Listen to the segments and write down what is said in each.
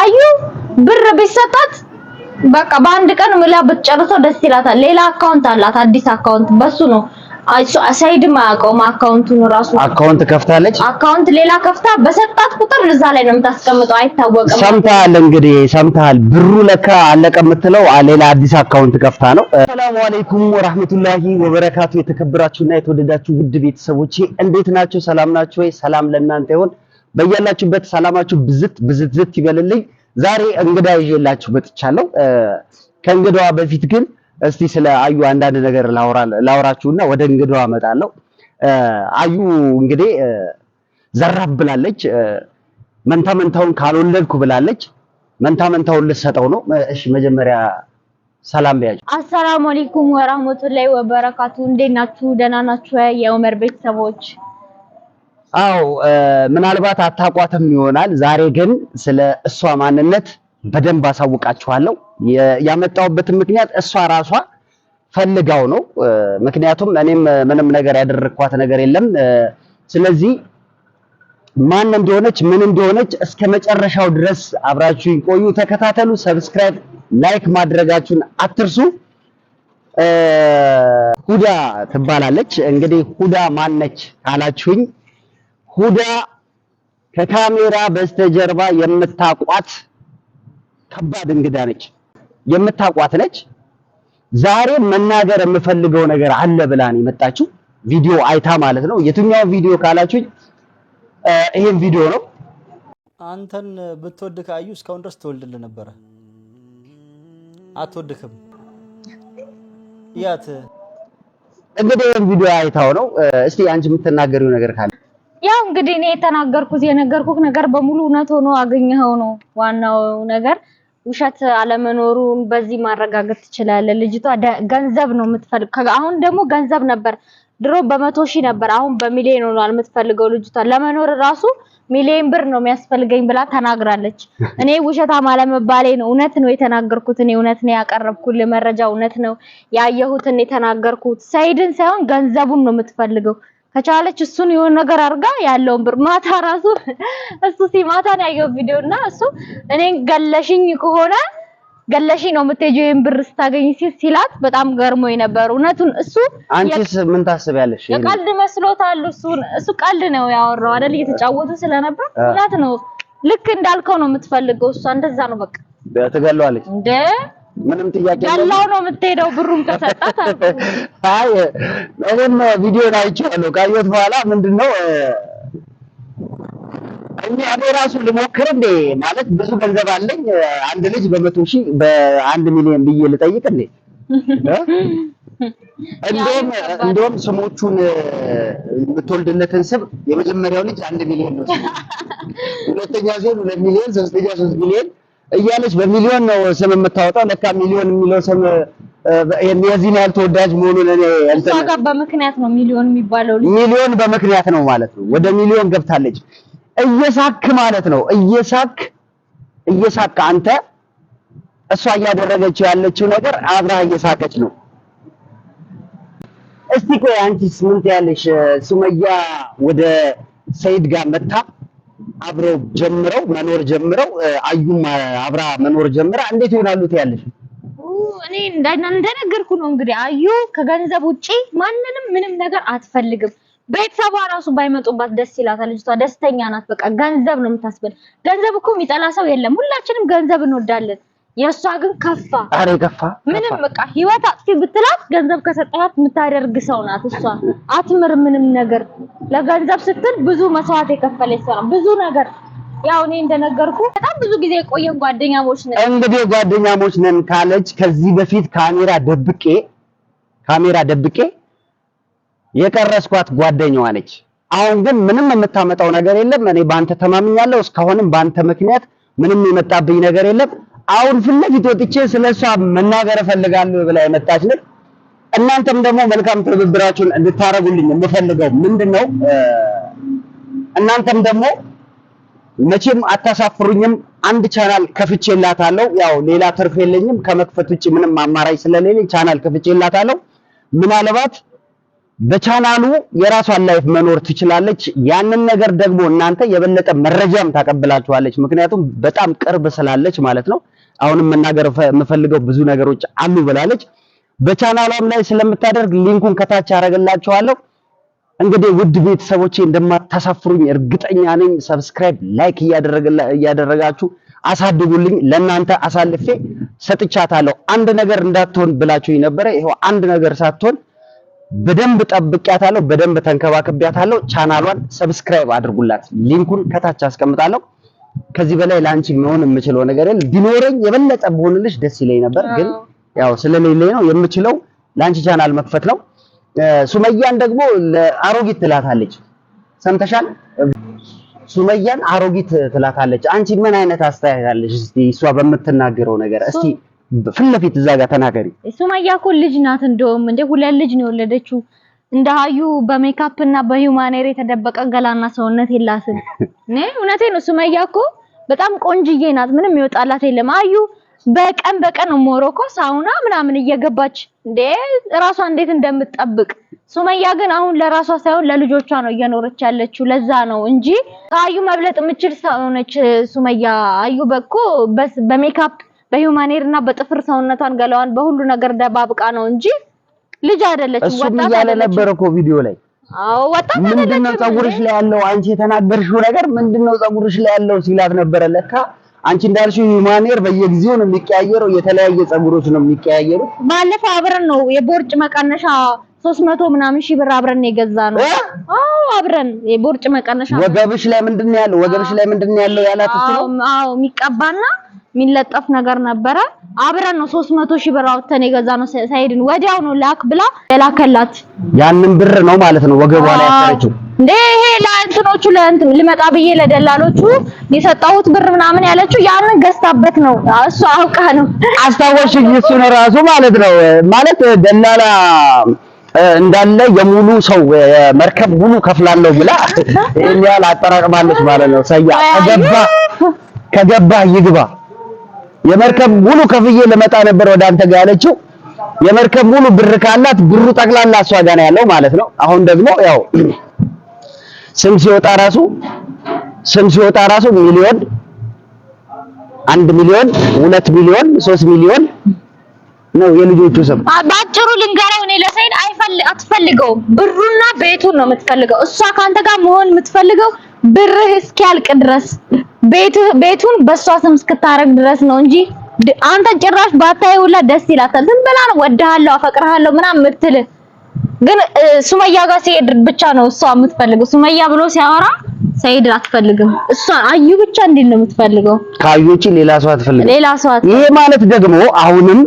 አዩ ብር ቢሰጣት በቃ በአንድ ቀን ምላ ብትጨርሰው ደስ ይላታል። ሌላ አካውንት አላት፣ አዲስ አካውንት በሱ ነው ሳይድ ማያውቀውም አካውንቱን ራሱ አካውንት ከፍታለች። አካውንት ሌላ ከፍታ በሰጣት ቁጥር እዛ ላይ ነው የምታስቀምጠው፣ አይታወቅም። ሰምተሃል እንግዲህ ሰምተሃል። ብሩ ለካ አለቀ የምትለው ሌላ አዲስ አካውንት ከፍታ ነው። ሰላሙ አለይኩም ወራህመቱላሂ ወበረካቱ። የተከበራችሁና የተወደዳችሁ ውድ ቤተሰቦቼ እንዴት ናችሁ? ሰላም ናችሁ ወይ? ሰላም ለእናንተ ይሁን። በያላችሁበት ሰላማችሁ ብዝት ይበልልኝ። ዛሬ እንግዳ ይዤላችሁ መጥቻለሁ። ከእንግዳዋ በፊት ግን እስቲ ስለ አዩ አንዳንድ ነገር ላውራችሁና ወደ እንግዳዋ እመጣለሁ። አዩ እንግዲህ ዘራፍ ብላለች። መንታውን ካልወለድኩ ብላለች። መንታውን ልትሰጠው ነው። እሺ መጀመሪያ ሰላም በያችሁ። አሰላሙ አለይኩም ወራህመቱላሂ ወበረካቱ። እንዴት ናችሁ? ደህና ናችሁ? የኡመር ቤተሰቦች አው ምናልባት አታቋትም ይሆናል። ዛሬ ግን ስለ እሷ ማንነት በደንብ አሳውቃችኋለሁ። ያመጣሁበት ምክንያት እሷ ራሷ ፈልጋው ነው። ምክንያቱም እኔም ምንም ነገር ያደረኳት ነገር የለም። ስለዚህ ማን እንደሆነች ምን እንደሆነች እስከ መጨረሻው ድረስ አብራችሁኝ ቆዩ፣ ተከታተሉ። ሰብስክራይብ፣ ላይክ ማድረጋችሁን አትርሱ። ሁዳ ትባላለች። እንግዲህ ሁዳ ማነች ካላችሁኝ ሁዳ ከካሜራ በስተጀርባ የምታቋት ከባድ እንግዳ ነች። የምታቋት ነች። ዛሬ መናገር የምፈልገው ነገር አለ ብላ ነው የመጣችው። ቪዲዮ አይታ ማለት ነው። የትኛው ቪዲዮ ካላችሁኝ ይሄን ቪዲዮ ነው። አንተን ብትወድ ካዩ እስካሁን ድረስ ትወልድልህ ነበረ። አትወድክም። ያት እንግዲህ ይሄን ቪዲዮ አይታው ነው። እስቲ አንቺ የምትናገሪው ነገር ካለ ያው እንግዲህ እኔ የነገርኩህ ነገር በሙሉ እውነት ሆኖ አገኘኸው ነው ዋናው ነገር። ውሸት አለመኖሩን በዚህ ማረጋገጥ ትችላለህ። ልጅቷ ገንዘብ ነው የምትፈልግ። አሁን ደግሞ ገንዘብ ነበር፣ ድሮ በ100,000 ነበር፣ አሁን በሚሊዮን ሆኗል የምትፈልገው ልጅቷ። ለመኖር ራሱ ሚሊዮን ብር ነው የሚያስፈልገኝ ብላ ተናግራለች። እኔ ውሸታም አለመባሌ ነው እውነት ነው የተናገርኩት። እኔ እውነት ነው ያቀረብኩልህ መረጃ እውነት ነው ያየሁትን የተናገርኩት። ሰይድን ሳይሆን ገንዘቡን ነው የምትፈልገው። ከቻለች እሱን የሆነ ነገር አድርጋ ያለውን ብር ማታ ራሱ እሱ ሲማታ ነው ያየው ቪዲዮና እሱ እኔን ገለሽኝ ከሆነ ገለሽኝ ነው የምትሄጂው ይሄን ብር ስታገኝ ሲላት በጣም ገርሞኝ ነበር። እውነቱን እሱ አንቺስ ምን ታስቢያለሽ? የቀልድ መስሎታል። እሱ ቀልድ ነው ያወራው አይደል? እየተጫወቱ ስለነበር እውነት ነው። ልክ እንዳልከው ነው የምትፈልገው እሷ። እንደዛ ነው በቃ ትገለዋለች እንደ ምንም ጥያቄ ያለው ነው የምትሄደው ብሩን ከሰጣት። አይ እኔም ቪዲዮን አይቼዋለሁ። ካየሁት በኋላ ምንድነው እኔ ራሱ ልሞክር እንዴ ማለት ብዙ ገንዘብ አለኝ፣ አንድ ልጅ በ100,000 በ1 ሚሊዮን ብዬ ልጠይቅ እንዴ? እንደውም ስሞቹን የምትወልድለትን ስም የመጀመሪያው ልጅ 1 ሚሊዮን ነው፣ ሁለተኛ ሲሆን 2 ሚሊዮን፣ ሶስተኛ 3 ሚሊዮን እያለች በሚሊዮን ነው ስም የምታወጣው። ለካ ሚሊዮን የሚለው ስም የዚህን ያህል ተወዳጅ መሆኑን እኔ እሷ ጋር በምክንያት ነው ሚሊዮን የሚባለው። ሚሊዮን በምክንያት ነው ማለት ነው። ወደ ሚሊዮን ገብታለች። እየሳክ ማለት ነው። እየሳክ አንተ እሷ እያደረገችው ያለችው ነገር አብራ እየሳቀች ነው። እስቲ ቆይ አንቺስ ምን ትያለሽ? ሱመያ ወደ ሰይድ ጋር መጣ፣ አብረው መኖር ጀምረው አዩም አብራ መኖር ጀምራ እንዴት ይሆናሉ ትያለሽ? እኔ እንደነገርኩ ነው እንግዲህ አዩ ከገንዘብ ውጪ ማንንም ምንም ነገር አትፈልግም። ቤተሰቧ ራሱ ባይመጡባት ደስ ይላታል። ልጅቷ ደስተኛ ናት። በቃ ገንዘብ ነው የምታስበል። ገንዘብ እኮ የሚጠላ ሰው የለም። ሁላችንም ገንዘብ እንወዳለን። የእሷ ግን ከፋ። አሬ ከፋ። ምንም በቃ ህይወት አጥፊ ብትላት ገንዘብ ከሰጠሃት የምታደርግ ሰው ናት እሷ። አትምር ምንም ነገር ለገንዘብ ስትል ብዙ መስዋዕት የከፈለች ሰው ናት። ብዙ ነገር ያው እኔ እንደነገርኩ በጣም ብዙ ጊዜ የቆየን ጓደኛሞች ነን። እንግዲህ ጓደኛሞች ነን ካለች ከዚህ በፊት ካሜራ ደብቄ የቀረስኳት ጓደኛዋ ነች። አሁን ግን ምንም የምታመጣው ነገር የለም። እኔ ባንተ ተማምኛለሁ። እስካሁንም ባንተ ምክንያት ምንም የመጣብኝ ነገር የለም። አሁን ፊት ለፊት ወጥቼ ስለሷ መናገር እፈልጋለሁ ብላ የመጣች ነች። እናንተም ደግሞ መልካም ትብብራችሁን እንድታረጉልኝ የምፈልገው ምንድነው፣ እናንተም ደግሞ መቼም አታሳፍሩኝም። አንድ ቻናል ከፍቼላታለሁ። ያው ሌላ ትርፍ የለኝም ከመክፈት ውጪ ምንም አማራጭ ስለሌለኝ ቻናል ከፍቼላታለሁ። ምናልባት በቻናሉ የራሷን ላይፍ መኖር ትችላለች። ያንን ነገር ደግሞ እናንተ የበለጠ መረጃም ታቀብላችኋለች። ምክንያቱም በጣም ቅርብ ስላለች ማለት ነው። አሁንም መናገር የምፈልገው ብዙ ነገሮች አሉ ብላለች። በቻናሏም ላይ ስለምታደርግ ሊንኩን ከታች አደርግላችኋለሁ። እንግዲህ ውድ ቤተሰቦቼ እንደማታሳፍሩኝ እርግጠኛ ነኝ። ሰብስክራይብ፣ ላይክ እያደረጋችሁ አሳድጉልኝ። ለእናንተ አሳልፌ ሰጥቻታለሁ። አንድ ነገር እንዳትሆን ብላችሁኝ ነበረ። ይሄው አንድ ነገር ሳትሆን በደንብ ጠብቂያታለሁ፣ በደንብ ተንከባክቢያታለሁ። ቻናሏን ሰብስክራይብ አድርጉላት። ሊንኩን ከታች አስቀምጣለሁ። ከዚህ በላይ ላንቺ መሆን የምችለው ነገር የለም። ቢኖረኝ የበለጠ ብሆንልሽ ደስ ይለኝ ነበር፣ ግን ያው ስለሌለኝ ነው የምችለው ላንቺ ቻናል መክፈት ነው። ሱመያን ደግሞ ለአሮጊት ትላታለች። ሰምተሻል? ሱመያን አሮጊት ትላታለች። አንቺ ምን አይነት አስተያየት አለሽ? እስቲ እሷ በምትናገረው ነገር እስቲ ፊት ለፊት እዛ ጋር ተናገሪ። ሱመያ እኮ ልጅ ናት። እንደውም እንደ ሁለት ልጅ ነው የወለደችው። እንደ ሀዩ በሜካፕ እና በሂውማኔር የተደበቀ ገላና ሰውነት የላትም። እውነቴን ነው። ሱመያ እኮ በጣም ቆንጅዬ ናት። ምንም ይወጣላት የለም። ሀዩ በቀን በቀን ሞሮኮ ሳውና ምናምን እየገባች እንዴ ራሷ እንዴት እንደምትጠብቅ። ሱመያ ግን አሁን ለራሷ ሳይሆን ለልጆቿ ነው እየኖረች ያለችው። ለዛ ነው እንጂ ከሀዩ መብለጥ የምችል ሰው ነች ሱመያ። ሀዩ በኮ በሜካፕ በሂውማኔር እና በጥፍር ሰውነቷን ገላዋን በሁሉ ነገር ደባብቃ ነው እንጂ ልጅ አይደለችም። ወጣት ያለ ነበር እኮ ቪዲዮ ላይ። አዎ ወጣት አይደለችም። ምንድነው ፀጉርሽ ላይ ያለው አንቺ የተናገርሽው ነገር ምንድነው ፀጉርሽ ላይ ያለው ሲላት ነበር። ለካ አንቺ እንዳልሽው ሂውማኔር በየጊዜው ነው የሚቀያየረው፣ የተለያየ ፀጉሮች ነው የሚቀያየሩት። ባለፈው አብረን ነው የቦርጭ መቀነሻ 300 ምናምን ሺህ ብር አብረን የገዛ ነው። አዎ አብረን የቦርጭ መቀነሻ። ወገብሽ ላይ ምንድነው ያለው? ወገብሽ ላይ ምንድነው ያለው ያላት እሱ ነው። አዎ የሚቀባና የሚለጠፍ ነገር ነበረ። አብረን ነው 300 ሺህ ብር አውጥተን የገዛ ነው። ሳይድን ወዲያው ነው ላክ ብላ የላከላት። ያንን ብር ነው ማለት ነው ወገቧ ላይ ያሰረችው። እንዴ ይሄ ለእንትኖቹ ልመጣ ብዬ ለደላሎቹ የሰጣሁት ብር ምናምን ያለችው ያንን ገዝታበት ነው። እሱ አውቃ ነው። አስታወሽኝ። እሱ ነው ራሱ ማለት ነው። ማለት ደላላ እንዳለ የሙሉ ሰው መርከብ ሙሉ ከፍላለሁ ብላ ይሄን ያህል አጠራቅማለች ማለት ነው። ሰያ ከገባ ይግባ። የመርከብ ሙሉ ከፍዬ ልመጣ ነበር ወደ አንተ ጋር ያለችው። የመርከብ ሙሉ ብር ካላት ብሩ ጠቅላላ እሷ ጋር ነው ያለው ማለት ነው። አሁን ደግሞ ያው ስም ሲወጣ ራሱ ሚሊዮን 1 ሚሊዮን 2 ሚሊዮን 3 ሚሊዮን ነው የልጆቹ ስም። ባጭሩ ልንገረው፣ እኔ ለሰይድ አትፈልገውም። ብሩና ቤቱን ነው የምትፈልገው። እሷ ካንተ ጋር መሆን የምትፈልገው ብርህ እስኪያልቅ ድረስ ቤቱን በሷ ስም እስክታረግ ድረስ ነው እንጂ አንተ ጭራሽ ባታየው ሁላ ደስ ይላታል። ዝም ብላ ነው ወድሃለሁ አፈቅርሃለሁ ምናምን የምትል። ግን ሱመያ ጋር ሲሄድ ብቻ ነው እሷ የምትፈልገው። ሱመያ ብሎ ሲያወራ ሰይድ አትፈልግም። እሷ አዩ ብቻ እንዴት ነው የምትፈልገው? ካዩ ውጪ ሌላ ሰው አትፈልግም። ይሄ ማለት ደግሞ አሁንም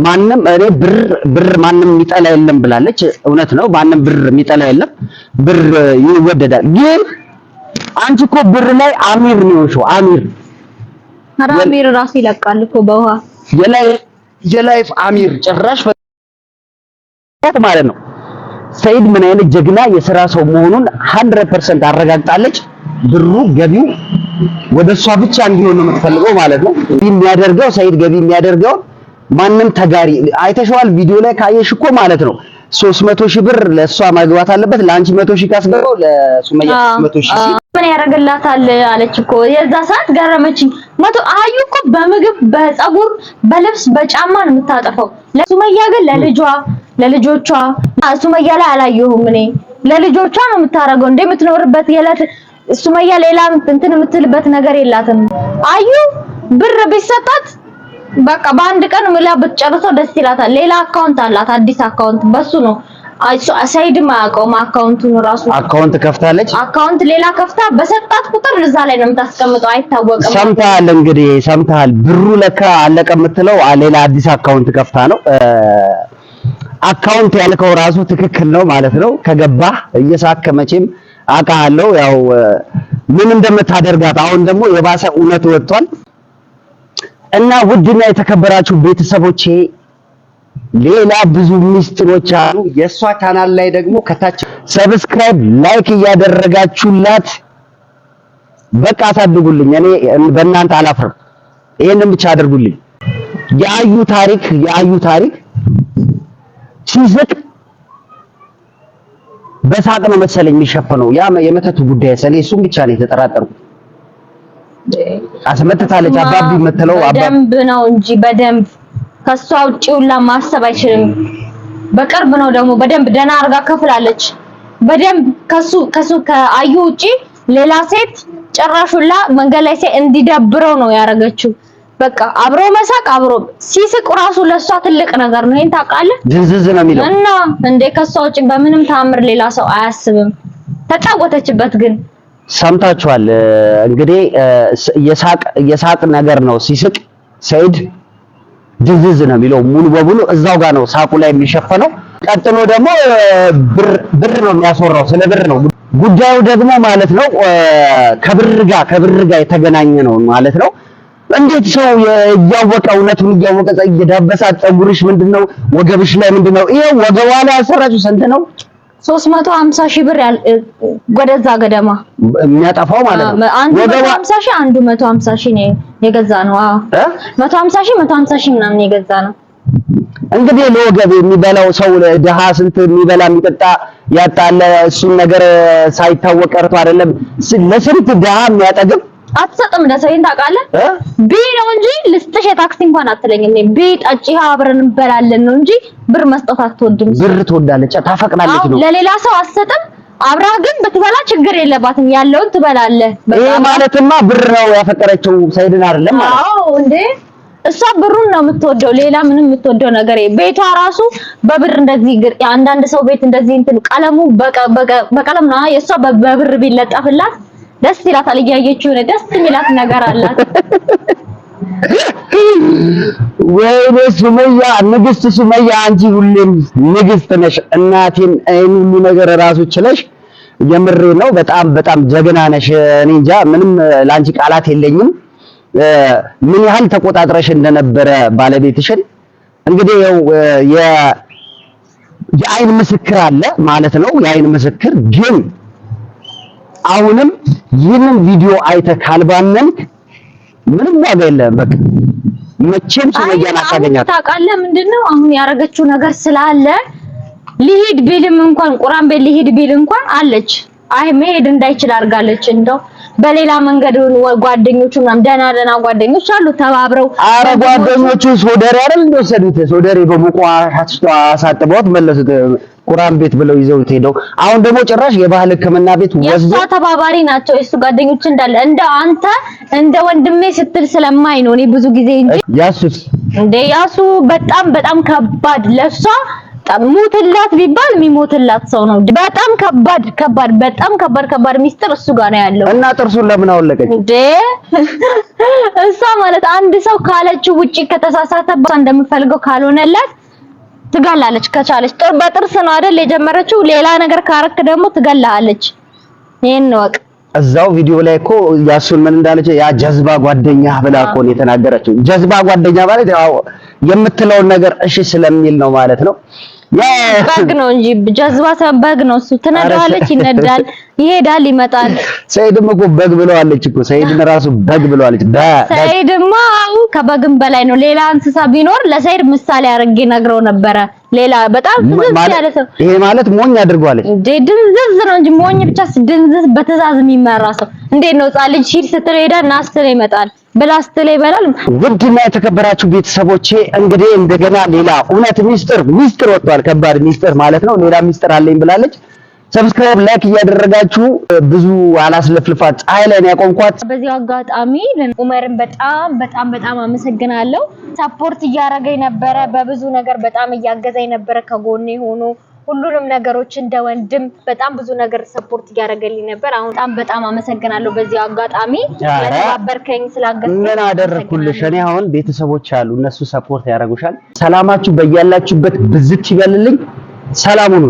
ማንም እኔ ብር ማንም የሚጠላ የለም ብላለች። እውነት ነው። ማንም ብር የሚጠላ የለም። ብር ይወደዳል። ግን አንቺ እኮ ብር ላይ አሚር ነው። አሚር ራሱ ይለቃል እኮ በውሃ የላይፍ አሚር ጭራሽ ማለት ነው። ሰይድ ምን አይነት ጀግና የሥራ ሰው መሆኑን 100% አረጋግጣለች። ብሩ ገቢው ወደሷ ብቻ እንዲሆን ነው የምትፈልገው ማለት ነው። የሚያደርገው ሰይድ ገቢ የሚያደርገው ማንም ተጋሪ አይተሽዋል። ቪዲዮ ላይ ካየሽ እኮ ማለት ነው 300 ሺህ ብር ለሷ ማግባት አለበት። ለአንቺ 100 ሺህ ካስገባው ለሱመያ 100 ሺህ ምን ያደርግላታል አለች እኮ። የዛ ሰዓት ገረመችኝ። አዩ እኮ በምግብ በፀጉር በልብስ በጫማ ነው የምታጠፈው። ለሱመያ ግን ለልጆቿ ሱመያ ላይ አላየሁም እኔ። ለልጆቿ ነው የምታረገው እንደ የምትኖርበት የለት ሱመያ ሌላ እንትን የምትልበት ነገር የላትም። አዩ ብር ቢሰጣት በቃ በአንድ ቀን ምላ ብትጨርሰው ደስ ይላታል። ሌላ አካውንት አላት፣ አዲስ አካውንት። በሱ ነው ሰይድም አያውቀውም አካውንቱን። ራሱ አካውንት ከፍታለች። አካውንት ሌላ ከፍታ በሰጣት ቁጥር እዛ ላይ ነው የምታስቀምጠው። አይታወቅም። ሰምተሃል እንግዲህ ሰምተሃል። ብሩ ለካ አለቀ የምትለው ሌላ አዲስ አካውንት ከፍታ ነው። አካውንት ያልከው ራሱ ትክክል ነው ማለት ነው። ከገባህ እየሳከ መቼም አውቃለሁ ያው ምን እንደምታደርጋት። አሁን ደግሞ የባሰ እውነት ወጥቷል። እና ውድና የተከበራችሁ ቤተሰቦቼ ሌላ ብዙ ሚስጥሮች አሉ። የሷ ቻናል ላይ ደግሞ ከታች ሰብስክራይብ፣ ላይክ እያደረጋችሁላት በቃ አሳድጉልኝ። እኔ በእናንተ አላፍርም። ይሄንን ብቻ አድርጉልኝ። የአዩ ታሪክ ሲስቅ በሳቅ ነው መሰለኝ የሚሸፈነው። ያ የመተቱ ጉዳይ ሰለ እሱም ብቻ ነው የተጠራጠርኩት። አስመተታለች አባቢ የምትለው በደንብ ነው እንጂ በደንብ ከሷ ውጪ ሁላ ማሰብ አይችልም። በቅርብ ነው ደግሞ በደንብ ደና አርጋ ከፍላለች። በደንብ ከሱ ከአዩ ውጪ ሌላ ሴት ጭራሹላ መንገድ ላይ እንዲደብረው ነው ያረገችው። በቃ አብሮ መሳቅ አብሮ ሲስቅ ራሱ ለሷ ትልቅ ነገር ነው። ይሄን ታውቃለህ? ዝዝዝ ነው የሚለው እና እንደ ከሷ ውጪ በምንም ታምር ሌላ ሰው አያስብም። ተጫወተችበት ግን ሰምታችኋል እንግዲህ የሳቅ ነገር ነው። ሲስቅ ሰይድ ድዝዝ ነው የሚለው ሙሉ በሙሉ እዛው ጋር ነው ሳቁ ላይ የሚሸፈነው። ቀጥሎ ደግሞ ብር ነው የሚያስወራው፣ ስለ ብር ነው ጉዳዩ ደግሞ ማለት ነው። ከብር ጋር የተገናኘ ነው ማለት ነው። እንዴት ሰው እያወቀ እውነቱን እያወቀ እየዳበሳት ፀጉርሽ ምንድነው ወገብሽ ላይ ምንድነው ይሄ ወገቧ ላይ ያሰራችው ስንት ነው? 350 ሺህ ብር ወደዛ ገደማ የሚያጠፋው ማለት ነው። 150 ሺህ 150 ሺህ ነው የገዛ ነው። አዎ 150 ሺህ ምናምን የገዛ ነው። እንግዲህ ለወገብ የሚበላው ሰው ደሃ ስንት የሚበላ የሚጠጣ ያጣለ እሱን ነገር ሳይታወቅ ቀርቶ አይደለም ለስንት ደሃ የሚያጠግብ አትሰጥም ለሰይን ታውቃለህ? ቢ ነው እንጂ ልስጥሽ የታክሲ እንኳን አትለኝም። ቢ ጠጪ አብረን እንበላለን ነው እንጂ ብር መስጠት አትወድም። ብር ትወዳለች፣ ታፈቅራለች ነው። ለሌላ ሰው አትሰጥም። አብራ ግን ብትበላ ችግር የለባትም፣ ያለውን ትበላለህ። ይሄ ማለትማ ብር ነው ያፈቀረችው ሰይድን አይደለም ማለት። አዎ እንዴ እሷ ብሩን ነው የምትወደው፣ ሌላ ምንም የምትወደው ነገር የለም። ቤቷ ራሱ በብር እንደዚህ አንዳንድ ሰው ቤት እንደዚህ እንትን ቀለሙ በቀለም ነው። የሷ በብር ቢለጠፍላት ደስ ይላታል። እያየችው ነው ደስ የሚላት ነገር አላት። ወይኔ ሱመያ፣ ንግስት ሱመያ፣ አንቺ ሁሌም ንግስት ነሽ እናቴን። አይኑ ነገር ራሱ ችለሽ የምሬ ነው። በጣም ጀግና ነሽ። እኔ እንጃ ምንም ላንቺ ቃላት የለኝም። ምን ያህል ተቆጣጥረሽ እንደነበረ ባለቤትሽን እንግዲህ ያው የአይን ምስክር አለ ማለት ነው። የአይን ምስክር ግን አሁንም ይህንን ቪዲዮ አይተህ ካልባነንክ ምንም ዋጋ የለም። በቃ መቼም ሱመያን አታገኛት። ታውቃለህ ምንድነው አሁን ያረገችው ነገር ስላለ ሊሄድ ቢልም እንኳን ቁርአን ቤት ሊሄድ ቢል እንኳን አለች። አይ መሄድ እንዳይችል አድርጋለች። እንደው በሌላ መንገድ ጓደኞቹ ምናምን ደህና ጓደኞች አሉ ተባብረው። አረ ጓደኞቹ ሶደሬ አይደል እንደወሰዱት ሶደሬ በሙቋ አሳጥበውት መለሱት ቁርአን ቤት ብለው ይዘውት ሄደው። አሁን ደግሞ ጭራሽ የባህል ሕክምና ቤት ወስዶ የሷ ተባባሪ ናቸው የሱ ጓደኞች እንዳለ እንደ አንተ እንደ ወንድሜ ስትል ስለማይ ነው። እኔ ብዙ ጊዜ እንጂ ያሱስ እንደ ያሱ በጣም ከባድ ለሷ ሙትላት ቢባል የሚሞትላት ሰው ነው። በጣም ከባድ ሚስጥር እሱ ጋር ነው ያለው። እና ጥርሱን ለምን አወለቀች እንዴ? እሷ ማለት አንድ ሰው ካለችው ውጪ ከተሳሳተባት እንደምፈልገው ካልሆነላት ትጋላለች። ከቻለች በጥርስ ነው አይደል የጀመረችው። ሌላ ነገር ካረክ ደግሞ ትጋላለች። ይሄን ወቅ እዛው ቪዲዮ ላይ እኮ ያሱን ምን እንዳለች ያ ጀዝባ ጓደኛ ብላ እኮ ነው የተናገረችው። ጀዝባ ጓደኛ ማለት ያው የምትለውን ነገር እሺ ስለሚል ነው ማለት ነው። በግ ነው እንጂ ጀዝባ በግ ነው እሱ። ትነዳዋለች፣ ይነዳል፣ ይሄዳል፣ ይመጣል። ሰይድም እኮ በግ ብለዋለች እኮ ሰይድን ራሱ በግ ብለዋለች። ሰይድማ ከበግም በላይ ነው። ሌላ እንስሳ ቢኖር ለሰይድ ምሳሌ አድርጌ ነግረው ነበረ። ሌላ በጣም ትዝዝ ያለ ሰው ይሄ ማለት ሞኝ አድርጓለች። ድንዝዝ ነው እንጂ ሞኝ ብቻ ድንዝዝ በትዕዛዝ የሚመራ ሰው እንዴት ነው? ሕፃን ልጅ ሂድ ስትለው ይሄዳል፣ ና ስትለው ይመጣል፣ ብላ ስትለው ይበላል። ውድና የተከበራችሁ ቤተሰቦቼ እንግዲህ እንደገና ሌላ እውነት ሚስጥር ወጥቷል። ከባድ ሚስጥር ማለት ነው። ሌላ ሚስጥር አለኝ ብላለች። ሰብስክራይብ ላይክ እያደረጋችሁ ብዙ አላስለፍልፋት ፀሐይ ላይ ነው ያቆምኳት። በዚህ አጋጣሚ ኡመርን በጣም አመሰግናለሁ። ሰፖርት እያደረገኝ ነበረ፣ በብዙ ነገር በጣም እያገዘኝ ነበረ። ከጎኔ ሆኖ ሁሉንም ነገሮች እንደ ወንድም በጣም ብዙ ነገር ሰፖርት እያደረገልኝ ነበር። አሁን በጣም አመሰግናለሁ። በዚህ አጋጣሚ ስለተባበርከኝ ስላገዝከኝ ምን አደረኩልሽ? እኔ አሁን ቤተሰቦች አሉ እነሱ ሰፖርት ያደርጉሻል። ሰላማችሁ በያላችሁበት ብዝት ይበልልኝ። ሰላም ሁኑ።